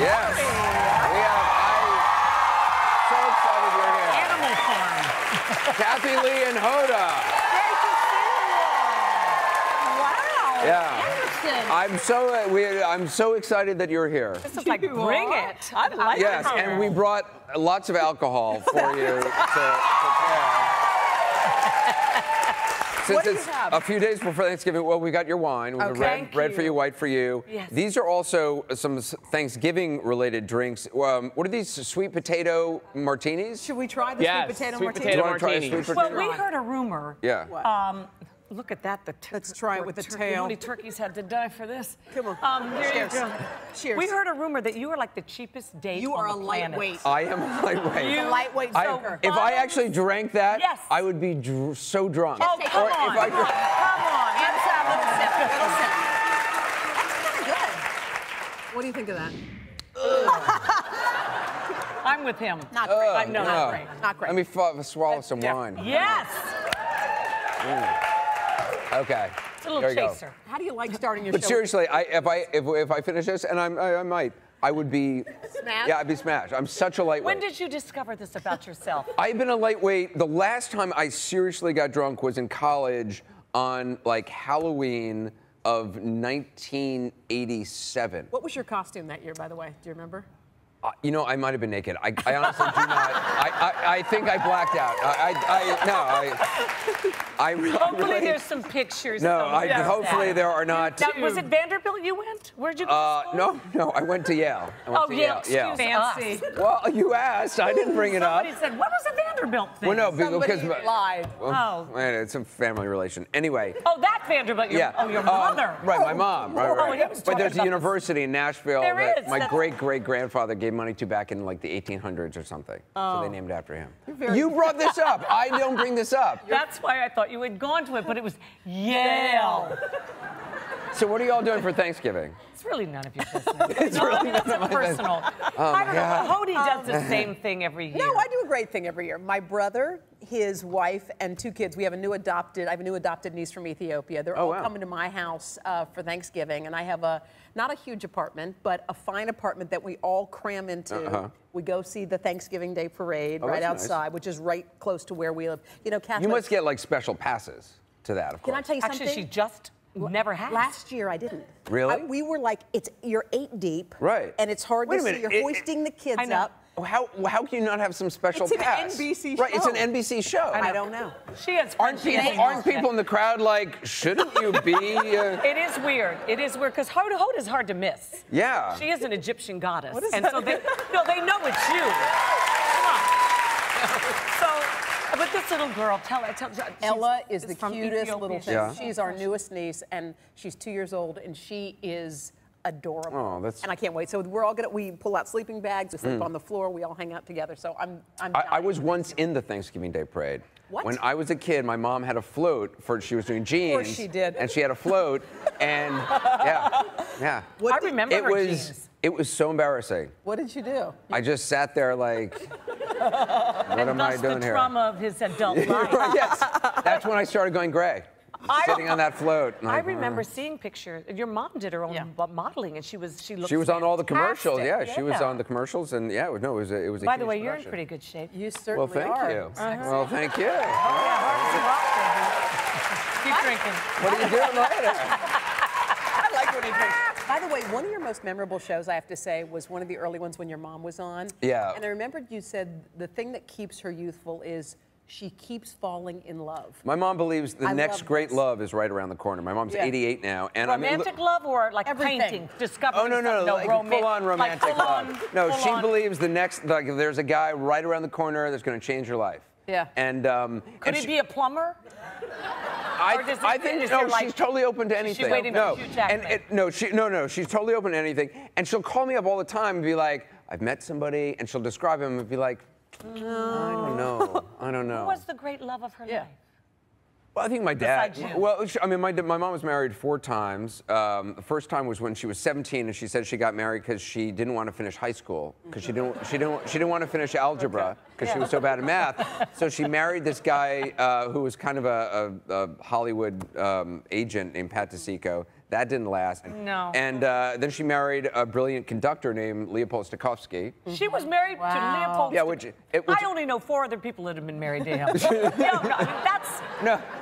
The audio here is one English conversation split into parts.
Yes. We have, so excited you're here. Animal Farm. Kathie Lee and Hoda. Great to see you. Wow. Yeah. Anderson. I'm so excited that you're here. This is like, bring it. I like Yes, it. and we brought lots of alcohol for you to prepare. Since it's a few days before Thanksgiving, well, we got your wine. We got red for you, white for you. Yes. These are also some Thanksgiving-related drinks. What are these, sweet potato martinis? Should we try the sweet potato martini? Do you want to try a sweet potato? Well, we heard a rumor. Yeah. Look at that. Let's try it with the tail. How many turkeys had to die for this? Come on. Here you go. Cheers. We heard a rumor that you are like the cheapest date You on are the a planet. lightweight. I am a lightweight. You're a lightweight soaker. If I actually drank that, Yes. I would be so drunk. Oh, come on. Come on. Little sip. That's kind of good. What do you think of that? I'm with him. Not great. No, not great. Not great. Let me swallow some wine. Yes. Okay. It's a little There you go. chaser. How do you like starting your But show? seriously, if I finish this, and I might, I would be Smashed? Yeah, I'd be smashed. I'm such a lightweight. When did you discover this about yourself? I've been a lightweight. The last time I seriously got drunk was in college on like Halloween of 1987. What was your costume that year, by the way? Do you remember? You know, I might have been naked. I honestly do not. I think I blacked out. Hopefully really, there's some pictures. No, hopefully there are not. Now, was it Vanderbilt you went? Where'd you go to school? No, I went to Yale. Yale. Yeah. Fancy. Well, you asked. I didn't bring it up. Somebody said, what was a Vanderbilt thing? Well, no, because Somebody lied. well, it's a family relation. Anyway. Oh, that Vanderbilt. Your mother. Right, my mom. Right. he was But there's talking a about university in Nashville There that is. my great-great-grandfather gave money to back in like the 1800s or something. So they named it after him. very- You brought this up. I don't bring this up. That's why I thought you had gone to it, but it was Yale. So what are y'all doing for Thanksgiving? It's really none of your business. It's really none of my personal. I don't know. Hody does the same thing every year. No, I do a great thing every year. My brother, his wife, and 2 kids. I have a new adopted niece from Ethiopia. They're all coming to my house for Thanksgiving, and I have not a huge apartment, but a fine apartment that we all cram into. We go see the Thanksgiving Day parade right outside, which is right close to where we live. You know, Catholic. You must get like special passes to that, of course. Can I tell you something? Actually, she just never has. Last year, I didn't. Really? We were like, you're 8 deep. Right. And it's hard Wait to a see. minute, You're hoisting the kids up. How can you not have some special It's an pass? NBC Right, it's show. an NBC show. I don't know. She has Aren't people in the crowd like, shouldn't you be? It is weird. It is weird because Hoda is hard to miss. Yeah. She is an Egyptian goddess, and so they know it's you. Come on. So, but this little girl, tell Ella is the from cutest Ethiopia. little thing. Yeah. She's our newest niece, and she's 2 years old, and she is adorable. Oh, that's. And I can't wait. So we pull out sleeping bags, we sleep on the floor, we all hang out together. So I dying. was once in the Thanksgiving Day parade. What? When I was a kid, my mom had a float she was doing jeans. Of course she did. And she had a float, and yeah. I remember her jeans. It was so embarrassing. What did you do? I just sat there like, what am I doing the here? trauma of his adult life. Right, yes. That's when I started going gray. Sitting on that float. I remember seeing pictures. Your mom did her own modeling, and she looked on all the commercials. fantastic. Yeah, she was on the commercials, and it was a By huge the way, you're in production. pretty good shape. You certainly Well, thank are. you. Well, thank you. Keep drinking. What are you doing later? I like when he drinks. By the way, one of your most memorable shows, I have to say, was one of the early ones when your mom was on. Yeah. And I remembered you said the thing that keeps her youthful is she keeps falling in love. My mom believes the next love great this. love is right around the corner. My mom's 88 now, and Romantic love or like everything. painting, discovering Oh no, like full-on romantic love. No, she believes the next if there's a guy right around the corner that's going to change your life. Yeah. And could he be a plumber? I think she's totally open to anything. She's waiting for Hugh Jackman. She's totally open to anything, and she'll call me up all the time and be like, "I've met somebody," and she'll describe him and be like, I don't know. Who was the great love of her life? Well, I think my dad. Besides you. Well, my mom was married 4 times. The first time was when she was 17, and she said she got married because she didn't want to finish high school because she didn't want to finish algebra because she was so bad at math. So she married this guy who was kind of a Hollywood agent named Pat DeSico. That didn't last. No. And then she married a brilliant conductor named Leopold Stokowski. She was married to Leopold. Yeah, I only know 4 other people that have been married to him.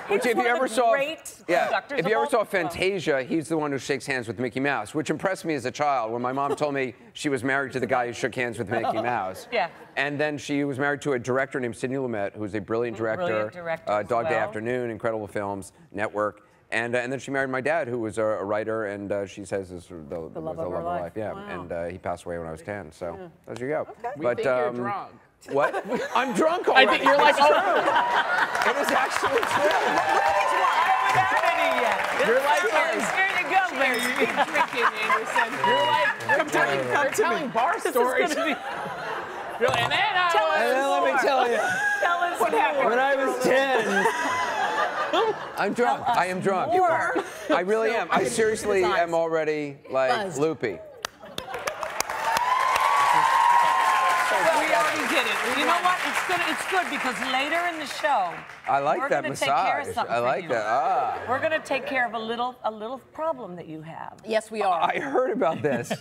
Which if you ever saw, if you ever saw Fantasia, he's the one who shakes hands with Mickey Mouse, which impressed me as a child when my mom told me she was married to the guy who shook hands with Mickey Mouse. Yeah. And then she was married to a director named Sidney Lumet, who's a brilliant director. Dog Day Afternoon, incredible films, Network. And then she married my dad, who was a writer, and she says is the love of her life. Yeah, wow. And he passed away when I was 10. So there you go. Okay. We think you're drunk. What? I'm drunk already. I think you're like, oh. It is actually true. You're like, here you go, Larry, you've been drinking, Anderson. You're like, you're telling bar stories. You're like, and then let me tell you. Tell us what happened. When I was 10. I'm drunk. I am drunk. You are. I really am. I seriously am already, like, Buzzed. loopy. We already did it. You know what? It's good because later in the show, I like that we're gonna take care of massage. something I for like you. that. We're going to take care of a little problem that you have. Yes, we are. I heard about this.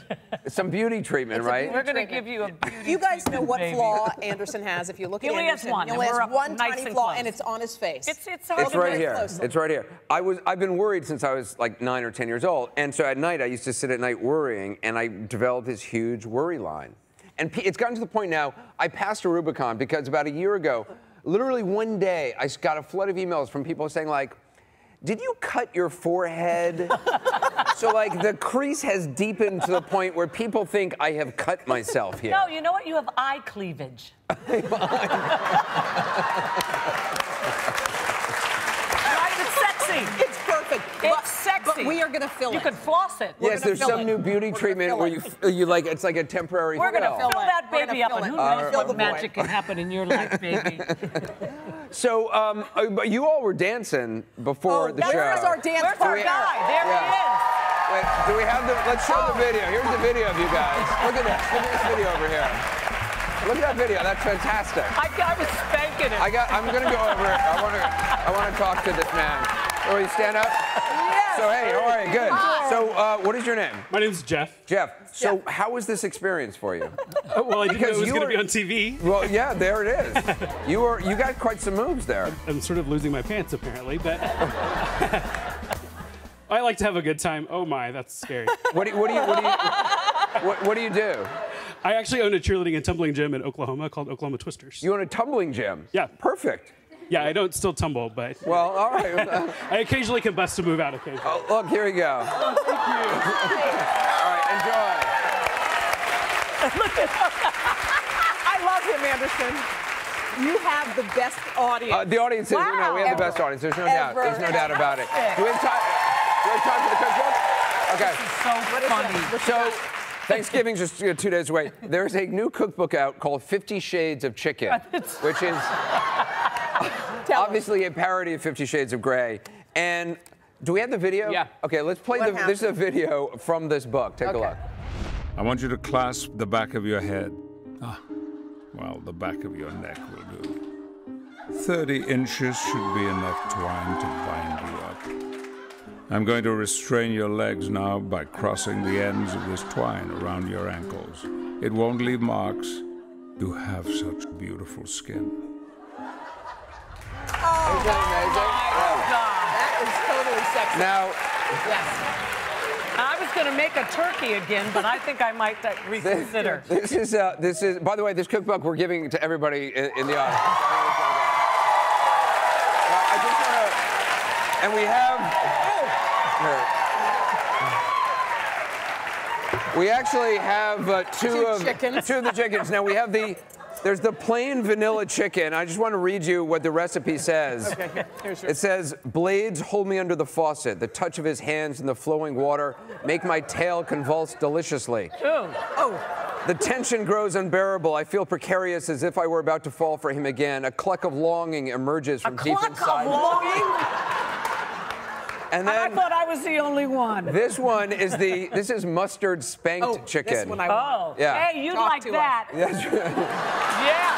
It's some beauty treatment, right? We're going to give you a beauty You guys know what baby. flaw Anderson has. If you look at He only has Anderson, one, he only and we're has up one nice tiny and flaw, close. and it's on his face. It's It's right here. closely. It's right here. I've been worried since I was like 9 or 10 years old, and so at night I used to sit at night worrying, and I developed this huge worry line. And it's gotten to the point now, I passed a Rubicon because about a year ago, literally one day, I got a flood of emails from people saying like, did you cut your forehead? So like the crease has deepened to the point where people think I have cut myself here. No, you know what? You have eye cleavage. Right? It's sexy. It's perfect. It's sexy. But we are going to fill it. You could floss it. Yes, there's fill some it. new beauty treatment where you like, it's like a temporary We're going to fill. fill that We're baby gonna up, fill and who it. knows Fill what the magic void. can happen in your life, baby. So, but you all were dancing before the show. Where's our dance Where's our partner? guy? There he is. Wait, do we have the? Let's show the video. Here's the video of you guys. Look at this. Look at this video over here. Look at that video. That's fantastic. I was spanking it. I'm gonna go over it. I want to talk to this man. Will you stand up? Yes. So hey, how are you? Good. So what is your name? My name's Jeff. Jeff. So how was this experience for you? Well, I didn't know it was you going to be were- on TV. Well, yeah, there it is. You got quite some moves there. I'm sort of losing my pants, apparently, but I like to have a good time. Oh my, that's scary. What do you do? I actually own a cheerleading and tumbling gym in Oklahoma called Oklahoma Twisters. You own a tumbling gym? Yeah. Perfect. Yeah, I don't still tumble, but Well, all right. I occasionally can bust to move out occasionally. Oh, look, here we go. Thank you. All right, enjoy. I love him, Anderson. You have the best audience. The audience is, no, we have the best audience. There's no doubt. Ever. There's no doubt about it. Do we have time? Do we have time for the cookbook? Okay. So funny. So, Thanksgiving's just 2 days away. There's a new cookbook out called 50 Shades of Chicken, which is obviously a parody of 50 Shades of Grey. And do we have the video? Yeah. Okay, let's play this is a video from this book. Take a look. I want you to clasp the back of your head. Well, the back of your neck will do. 30 inches should be enough twine to bind you up. I'm going to restrain your legs now by crossing the ends of this twine around your ankles. It won't leave marks. You have such beautiful skin. Isn't that amazing? That is totally sexy. Now, Yes. I was going to make a turkey again, but I think I might reconsider. this is. By the way, this cookbook we're giving to everybody in the audience. I just want to, and we have. We actually have two of the chickens. Now we have there's the plain vanilla chicken. I just want to read you what the recipe says. Okay, here's It says, blades hold me under the faucet. The touch of his hands in the flowing water make my tail convulse deliciously. The tension grows unbearable. I feel precarious as if I were about to fall for him again. A cluck of longing emerges from deep inside. And then I thought I was the only one. this one is this is mustard spanked chicken. This one I want. Yeah. Hey, you'd Talk like to that. That's right. Yeah.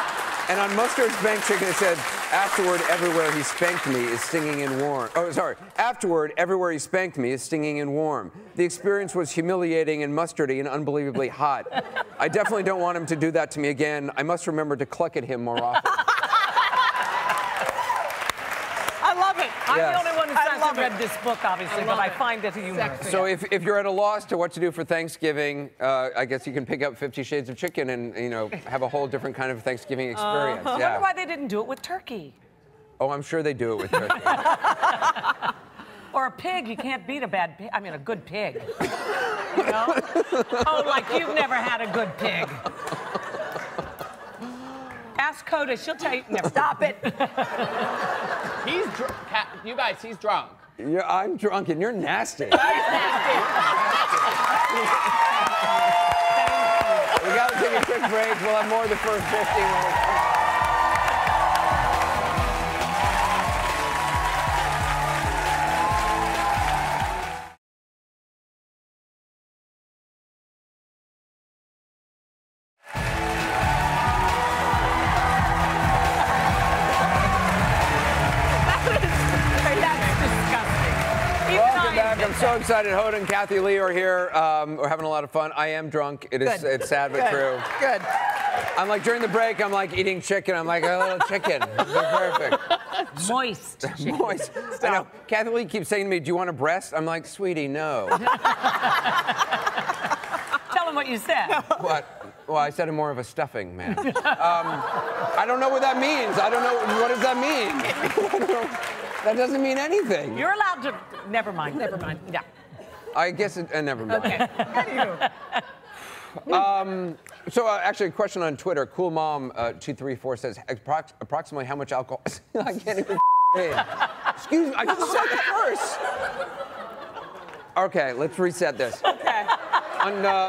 And on mustard spanked chicken, it said, afterward, everywhere he spanked me is stinging and warm. Oh, sorry. Afterward, everywhere he spanked me is stinging and warm. The experience was humiliating and mustardy and unbelievably hot. I definitely don't want him to do that to me again. I must remember to cluck at him more often. I love it. I'm Yes. the only one who hasn't read this book, obviously, but I find it humorous. So if you're at a loss to what to do for Thanksgiving, I guess you can pick up 50 Shades of Chicken and, you know, have a whole different kind of Thanksgiving experience. I wonder why they didn't do it with turkey. Oh, I'm sure they do it with turkey. Or a pig. You can't beat a bad pig. I mean, a good pig. You know? Oh, like you've never had a good pig. Ask Kotb. She'll tell you. Never. Stop it. He's drunk. You guys, he's drunk. Yeah, I'm drunk and you're nasty. We gotta take a quick break. We'll have more of the first 50 minutes. I'm so excited. Hoda and Kathie Lee are here. We're having a lot of fun. I am drunk. It's sad but true. Good. I'm like, during the break, I'm like eating chicken. I'm like, a little chicken. They're perfect. Moist. Moist. I know. Kathie Lee keeps saying to me, do you want a breast? I'm like, sweetie, no. Tell him what you said. What? Well, I said I'm more of a stuffing man. I don't know what that means. I don't know. What does that mean? That doesn't mean anything. You're allowed to. Never mind. Never mind. Yeah. I guess it. Never mind. Okay. So actually, a question on Twitter. Cool Mom 234 says approximately how much alcohol. I can't even say it. Excuse me. I just said it first. Okay, let's reset this. Okay.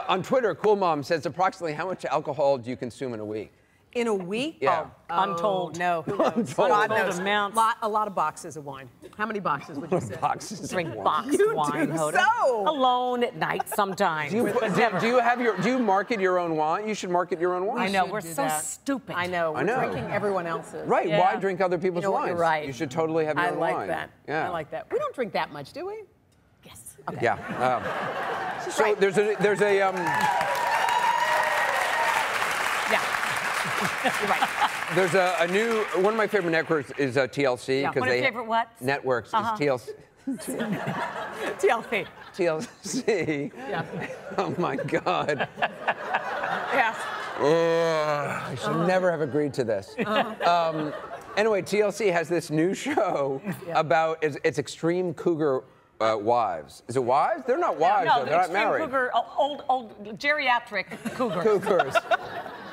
On Twitter, Cool Mom says approximately how much alcohol do you consume in a week? In a week? Yeah. Untold. No, who knows? Untold. God knows. Amounts. A lot of boxes of wine. How many boxes would you say? Boxes. Drink boxed You wine, do Hoda. so. Alone at night sometimes. Do you market your own wine? You should market your own wine. I know, we're so stupid. I know. We're drinking everyone else's. Right. Yeah. Why drink other people's You know what, wines? you're right. You should totally have your own wine. I like that. Yeah. I like that. We don't drink that much, do we? Yes. Okay. Yeah. So right. there's a Yeah. You're right. There's a new one of my favorite networks is TLC Yeah. One of your favorite what? Networks is TLC. TLC. TLC. Yeah. Oh my God. Yeah. I should never have agreed to this. Anyway, TLC has this new show about it's extreme cougar wives. Is it wives? They're not wives. No, though. They're not extreme married. cougar, old geriatric cougars. Cougars.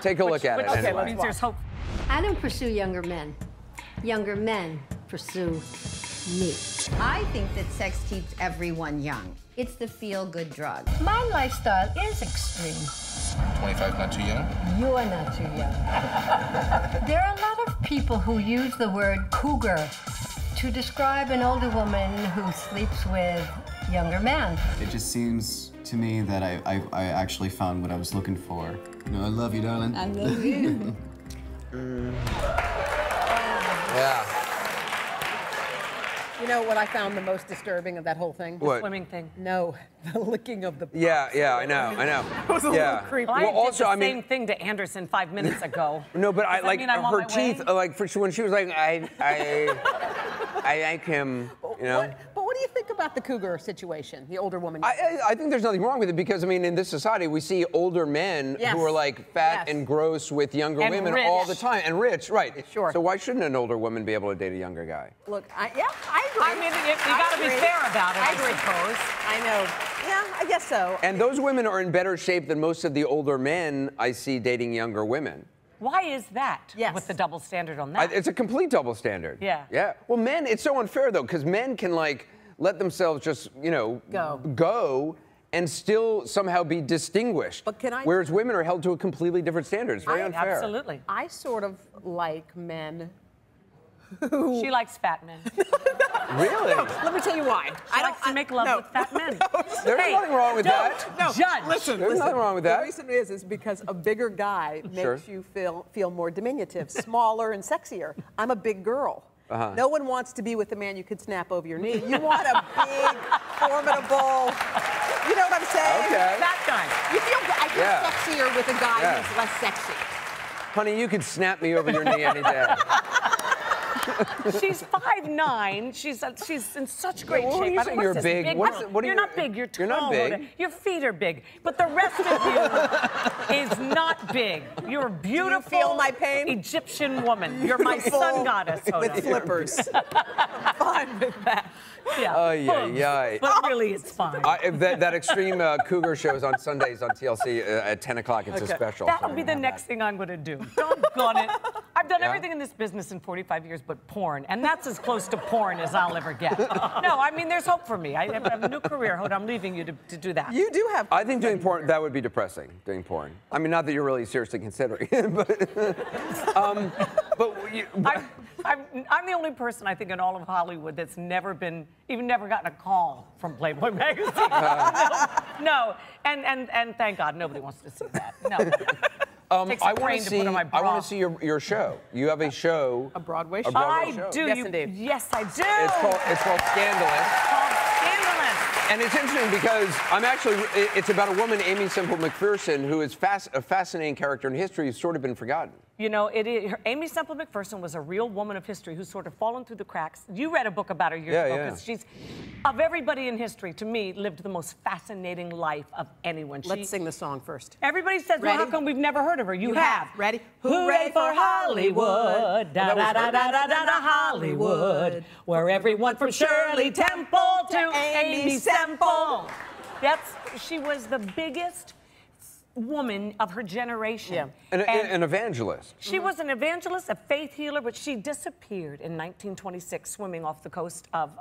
Take a look at it. Okay, Anyway. means there's hope. I don't pursue younger men. Younger men pursue me. I think that sex keeps everyone young. It's the feel-good drug. My lifestyle is extreme. 25, not too young? You are not too young. There are a lot of people who use the word cougar to describe an older woman who sleeps with younger men. It just seems to me that I actually found what I was looking for. You know, I love you, darling. I love you. Yeah. You know what I found the most disturbing of that whole thing? What? Swimming thing. No, the licking of the box. Yeah, I know. It was a little creepy. Well, I Well, did also, the I mean- same thing to Anderson 5 minutes ago. No, but Does I that like mean I'm on her my teeth. way? Like when she was like, I like him. You know. But what do you think about the cougar situation, the older woman? I think there's nothing wrong with it because I mean in this society we see older men Yes. who are like fat Yes. and gross with younger And women rich. all the time and rich, right? Sure. So why shouldn't an older woman be able to date a younger guy? Look, I agree. I mean, you got to be fair about it, I suppose. I know. Yeah, I guess so. And those women are in better shape than most of the older men I see dating younger women. Why is that? Yes. With the double standard on that? It's a complete double standard. Yeah. Yeah. Well, men, it's so unfair though, because men can like let themselves just, you know, go and still somehow be distinguished. But can I- Whereas women are held to a completely different standard. It's very unfair. Absolutely. I sort of like men She likes fat men. Really? No, let me tell you why. She likes to make love with fat men. There's nothing wrong with that. No, Judge. Listen, nothing wrong with that. The reason is because a bigger guy makes you feel more diminutive, smaller and sexier. I'm a big girl. No one wants to be with a man you could snap over your knee. You want a big, formidable, you know what I'm saying? Okay. Fat guy. I feel sexier with a guy who's less sexy. Honey, you could snap me over your knee any day. She's 5'9". She's in such great shape. You say you're big. You're not big. You're tall. You're not big. Your feet are big, but the rest of you is not big. You're a beautiful, Do you feel my pain? Egyptian woman. You're my sun goddess, Hoda. With flippers. I'm fine with that. Yeah. But really, it's fine. That extreme cougar show is on Sundays on TLC at 10 o'clock. It's a special. That'll be the next thing I'm going to do. Doggone it. I've done everything in this business in 45 years but porn, and that's as close to porn as I'll ever get. No, I mean, there's hope for me. I have a new career, Hoda. I'm leaving you to do that. You do have... I think doing porn, that would be depressing, doing porn. I mean, not that you're really seriously considering it, but I'm the only person, I think, in all of Hollywood that's never gotten a call from Playboy magazine. No. And thank God nobody wants to see that. No. I want to see your show. You have a show. A Broadway show? I do. Yes, indeed. Yes, I do. It's called Scandalous. Scandalous. And it's interesting because it's about a woman, Amy Semple McPherson, who is a fascinating character in history who's sort of been forgotten. You know, Amy Semple McPherson was a real woman of history who's sort of fallen through the cracks. You read a book about her years ago because she's, of everybody in history, to me, lived the most fascinating life of anyone. Let's sing the song first. Everybody says, well, how come we've never heard of her? You have. Ready? Hooray for Hollywood, da-da-da-da-da-da, Hollywood, where everyone from Shirley Temple to Amy Semple. She was the biggest woman of her generation. Yeah. An evangelist. She was an evangelist, a faith healer, but she disappeared in 1926 swimming off the coast of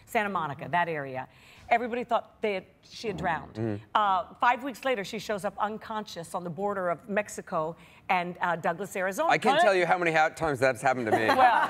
Santa Monica, that area. Everybody thought she had drowned. 5 weeks later, she shows up unconscious on the border of Mexico and Douglas, Arizona. I can't tell you how many times that's happened to me. Well,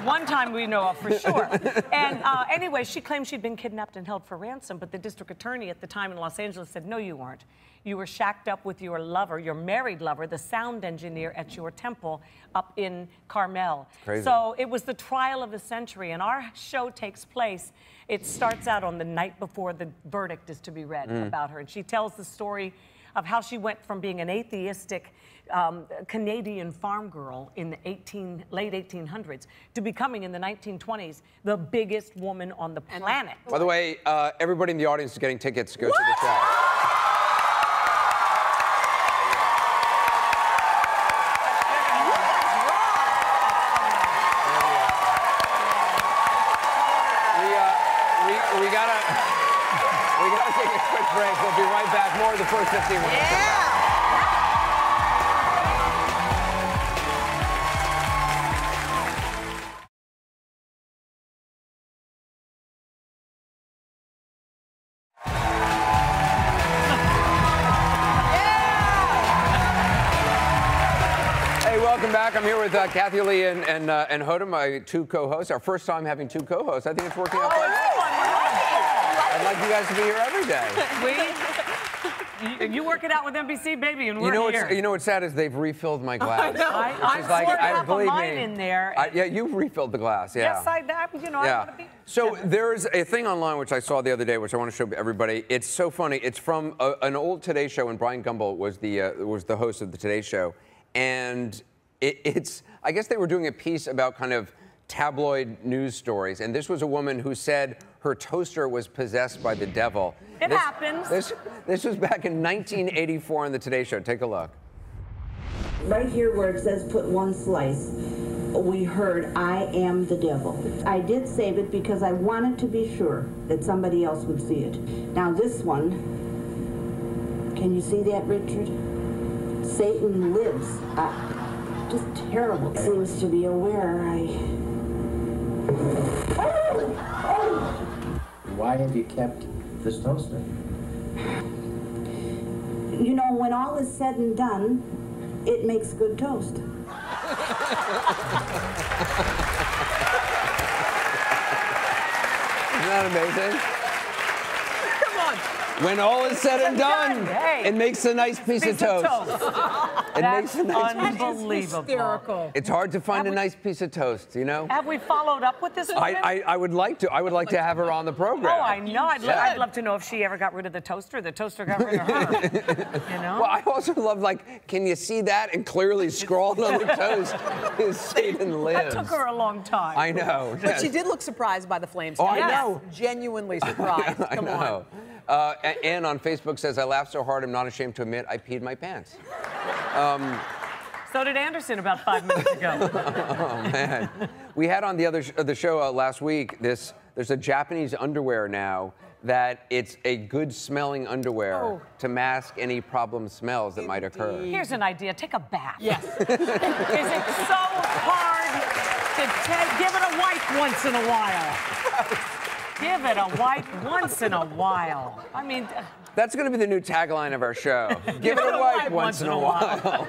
one time we know of for sure. And anyway, she claimed she'd been kidnapped and held for ransom, but the district attorney at the time in Los Angeles said, no, you weren't. You were shacked up with your lover, your married lover, the sound engineer at your temple up in Carmel. Crazy. So it was the trial of the century, and our show takes place. It starts out on the night before the verdict is to be read about her, and she tells the story of how she went from being an atheistic Canadian farm girl in the late 1800s to becoming in the 1920s the biggest woman on the planet. By the way, everybody in the audience is getting tickets to go see the show. We gotta take a quick break. We'll be right back. More of the first 15 minutes. Yeah! Hey, welcome back. I'm here with Kathie Lee and Hoda, my two co-hosts. Our first time having two co-hosts. I think it's working out quite well. I'd like you guys to be here every day. You work it out with NBC, baby, and we're here. You know what's sad is they've refilled my glass. I poured half of mine in there. Yeah, you refilled the glass, yeah. Yes, I want to be... So there's a thing online which I saw the other day, which I want to show everybody. It's so funny. It's from an old Today Show, and Brian Gumbel was the host of the Today Show. And I guess they were doing a piece about kind of tabloid news stories, and this was a woman who said her toaster was possessed by the devil. It happens. This was back in 1984 on the Today Show. Take a look. Right here where it says put one slice, we heard, I am the devil. I did save it because I wanted to be sure that somebody else would see it. Now this one, can you see that, Richard? Satan lives. Just terrible. Seems to be aware. Why have you kept this toaster? You know, when all is said and done, it makes good toast. Isn't that amazing? Come on. When all is said and done, hey, it makes a nice piece of toast. It makes a nice unbelievable. Hysterical. It's hard to find a nice piece of toast, you know? Have we followed up with this woman? I would like to. I would like to have her on the program. Oh, I know. I'd love to know if she ever got rid of the toaster got rid of her. You know? Well, I also love, like, can you see that? And clearly scrawled on the toast is Satan lives. That took her a long time. I know. But she did look surprised by the flames. Oh, I know. Genuinely surprised. I Come know. on. Ann on Facebook says, I laughed so hard I'm not ashamed to admit I peed my pants. So did Anderson about 5 minutes ago. Oh, man. We had on the show last week, there's a Japanese underwear now that it's a good-smelling underwear to mask any problem smells that might occur. Here's an idea. Take a bath. Yes. Is it so hard to give it a wipe once in a while? Give it a wipe once in a while. I mean... That's going to be the new tagline of our show. Give it a wipe once in a while.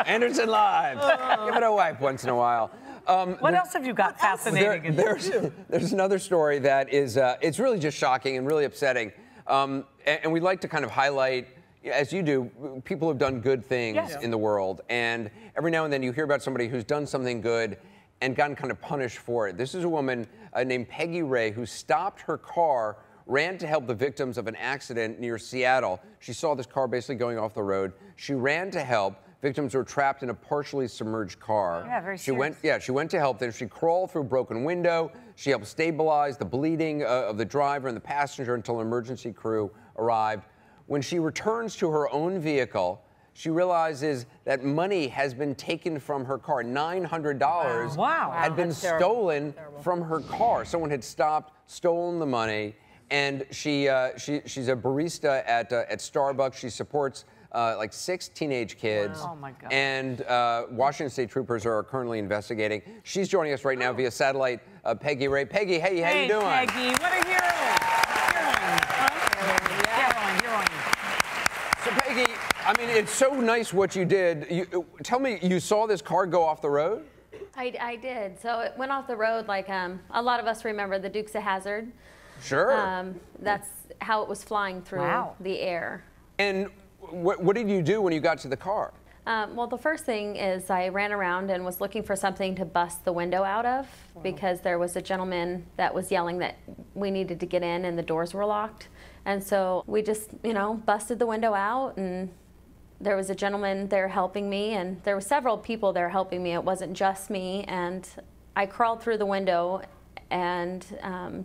Anderson Live. Give it a wipe once in a while. What else have you got fascinating? There's another story that is, it's really just shocking and really upsetting. And we'd like to kind of highlight, as you do, people who've done good things in the world. And every now and then you hear about somebody who's done something good and gotten kind of punished for it. This is a woman named Peggy Ray who stopped her car, ran to help the victims of an accident near Seattle. She saw this car basically going off the road. She ran to help. Victims were trapped in a partially submerged car. Yeah, very serious. She went to help them. She crawled through a broken window. She helped stabilize the bleeding of the driver and the passenger until an emergency crew arrived. When she returns to her own vehicle, she realizes that money has been taken from her car. $900 had been stolen from her car. Someone had stolen the money. And she's a barista at Starbucks. She supports like 6 teenage kids. Wow. Oh my God. And Washington State troopers are currently investigating. She's joining us right now via satellite. Peggy Ray. Peggy, hey, how you doing? Hey, Peggy, what a hero. Heroine. So Peggy, I mean, it's so nice what you did. Tell me, you saw this car go off the road? I did. So it went off the road like a lot of us remember the Dukes of Hazzard. Sure. That's how it was flying through the air. And what did you do when you got to the car? Well, the first thing is I ran around and was looking for something to bust the window out of because there was a gentleman that was yelling that we needed to get in and the doors were locked. And so we just, busted the window out, and there was a gentleman there helping me, and there were several people there helping me. It wasn't just me, and I crawled through the window and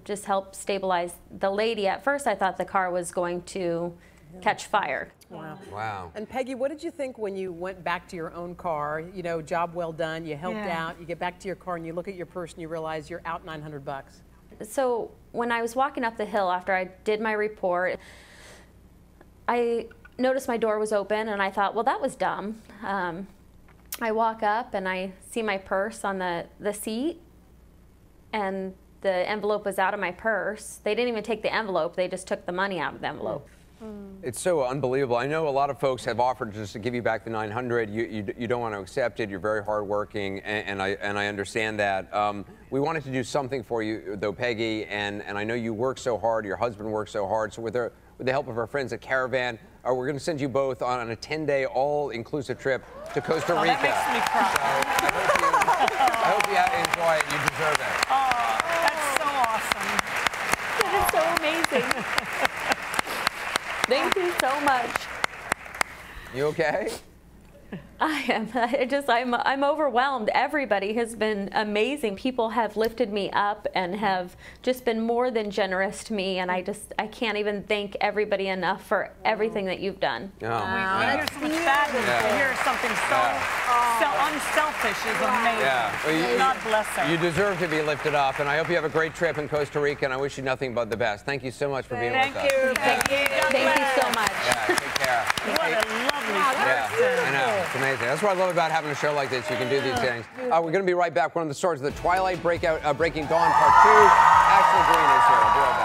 just helped stabilize the lady. At first, I thought the car was going to catch fire. Wow. And Peggy, what did you think when you went back to your own car? Job well done, you helped out, you get back to your car and you look at your purse and you realize you're out $900. So when I was walking up the hill after I did my report, I noticed my door was open and I thought, well, that was dumb. I walk up and I see my purse on the seat, and the envelope was out of my purse. They didn't even take the envelope, they just took the money out of the envelope. It's so unbelievable. I know a lot of folks have offered just to give you back the $900. You don't want to accept it. You're very hardworking, and I understand that. We wanted to do something for you, though, Peggy, and I know you work so hard. Your husband works so hard. So with the help of our friends at Caravan, we're going to send you both on a 10-day all-inclusive trip to Costa Rica. That makes me cry. So I hope you enjoy it. You deserve it. Oh, that's so awesome. That is so amazing. Thank you so much. You okay? I am. I'm overwhelmed. Everybody has been amazing. People have lifted me up and have just been more than generous to me, and I can't even thank everybody enough for everything that you've done. Oh, We hear so much badness. To hear something so unselfish is amazing. Yeah. Well, God bless her. You deserve to be lifted up, and I hope you have a great trip in Costa Rica, and I wish you nothing but the best. Thank you so much for being with us. Thank you so much. Yeah, take care. What a lovely person. I know, it's amazing. That's what I love about having a show like this. You can do these things. We're going to be right back. One of the stars of the Twilight Breaking Dawn Part 2. Ashley Green is here. We'll be right back.